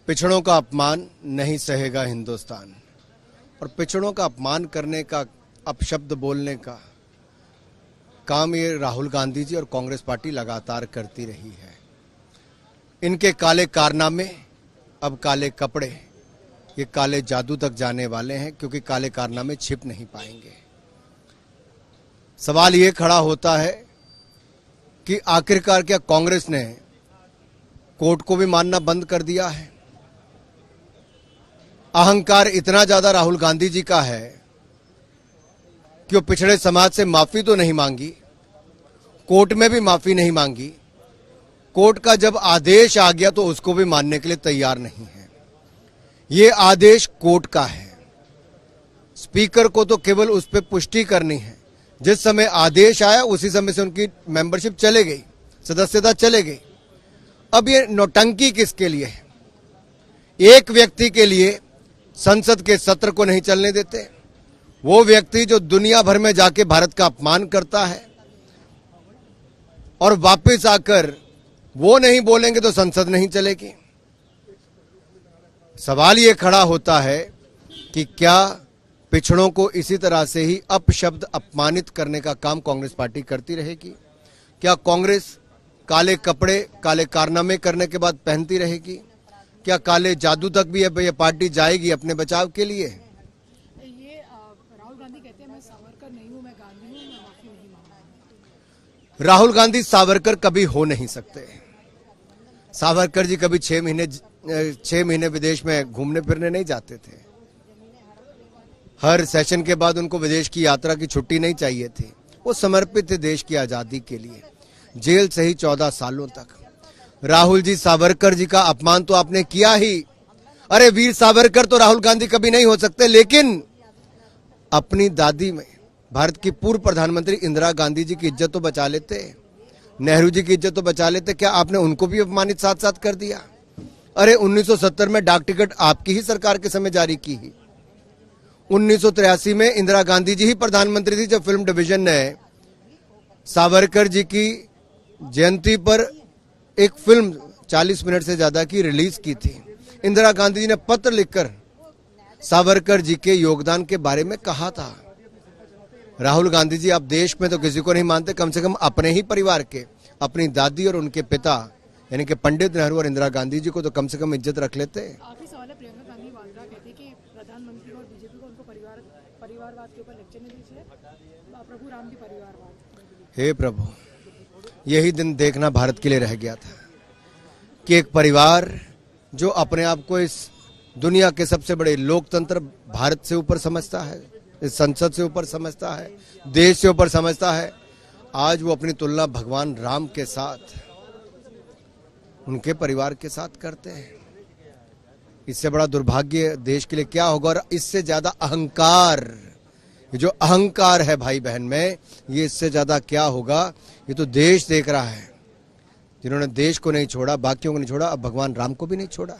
पिछड़ों का अपमान नहीं सहेगा हिंदुस्तान। और पिछड़ों का अपमान करने का, अपशब्द बोलने का काम ये राहुल गांधी जी और कांग्रेस पार्टी लगातार करती रही है। इनके काले कारनामे, अब काले कपड़े, ये काले जादू तक जाने वाले हैं, क्योंकि काले कारनामे छिप नहीं पाएंगे। सवाल ये खड़ा होता है कि आखिरकार क्या कांग्रेस ने कोर्ट को भी मानना बंद कर दिया है? अहंकार इतना ज्यादा राहुल गांधी जी का है कि वो पिछड़े समाज से माफी तो नहीं मांगी, कोर्ट में भी माफी नहीं मांगी, कोर्ट का जब आदेश आ गया तो उसको भी मानने के लिए तैयार नहीं है। ये आदेश कोर्ट का है, स्पीकर को तो केवल उस पर पुष्टि करनी है। जिस समय आदेश आया उसी समय से उनकी मेंबरशिप चले गई, सदस्यता चले गई। अब ये नौटंकी किसके लिए है? एक व्यक्ति के लिए संसद के सत्र को नहीं चलने देते, वो व्यक्ति जो दुनिया भर में जाके भारत का अपमान करता है और वापस आकर वो नहीं बोलेंगे तो संसद नहीं चलेगी। सवाल ये खड़ा होता है कि क्या पिछड़ों को इसी तरह से ही अपशब्द, अपमानित करने का काम कांग्रेस पार्टी करती रहेगी? क्या कांग्रेस काले कपड़े, काले कारनामे करने के बाद पहनती रहेगी? क्या काले जादू तक भी ये पार्टी जाएगी अपने बचाव के लिए? ये राहुल गांधी कहते हैं मैं सावरकर नहीं हूं, मैं गांधी हूं, मैं माफी नहीं मांगूंगा। राहुल गांधी सावरकर कभी हो नहीं सकते। सावरकर जी कभी 6 महीने विदेश में घूमने फिरने नहीं जाते थे। हर सेशन के बाद उनको विदेश की यात्रा की छुट्टी नहीं चाहिए थी। वो समर्पित थे देश की आजादी के लिए, जेल से ही 14 सालों तक। राहुल जी, सावरकर जी का अपमान तो आपने किया ही। अरे वीर सावरकर तो राहुल गांधी कभी नहीं हो सकते, लेकिन अपनी दादी में भारत की पूर्व प्रधानमंत्री इंदिरा गांधी जी की इज्जत तो बचा लेते, नेहरू जी की इज्जत तो बचा लेते। क्या आपने उनको भी अपमानित साथ साथ कर दिया? अरे 1970 में डाक टिकट आपकी ही सरकार के समय जारी की ही। 1983 में इंदिरा गांधी जी ही प्रधानमंत्री थी जब फिल्म डिवीजन ने सावरकर जी की जयंती पर एक फिल्म 40 मिनट से ज्यादा की रिलीज की थी। इंदिरा गांधी जी ने पत्र लिखकर सावरकर जी के योगदान के बारे में कहा था। राहुल गांधी जी, आप देश में तो किसी को नहीं मानते, कम से कम अपने ही परिवार के, अपनी दादी और उनके पिता यानी कि पंडित नेहरू और इंदिरा गांधी जी को तो कम से कम इज्जत रख लेते। आखिरी सवाल है, प्रियंका गांधी वाड्रा कहती है कि प्रधानमंत्री और बीजेपी को उनको परिवारवाद के ऊपर लेक्चर नहीं दीजिए, प्रभु राम भी परिवारवाद। हे प्रभु, यही दिन देखना भारत के लिए रह गया था कि एक परिवार जो अपने आप को इस दुनिया के सबसे बड़े लोकतंत्र भारत से ऊपर समझता है, इस संसद से ऊपर समझता है, देश से ऊपर समझता है, आज वो अपनी तुलना भगवान राम के साथ, उनके परिवार के साथ करते हैं। इससे बड़ा दुर्भाग्य देश के लिए क्या होगा? और इससे ज्यादा अहंकार, जो अहंकार है भाई बहन में, ये इससे ज्यादा क्या होगा? ये तो देश देख रहा है। जिन्होंने देश को नहीं छोड़ा, बाकियों को नहीं छोड़ा, अब भगवान राम को भी नहीं छोड़ा।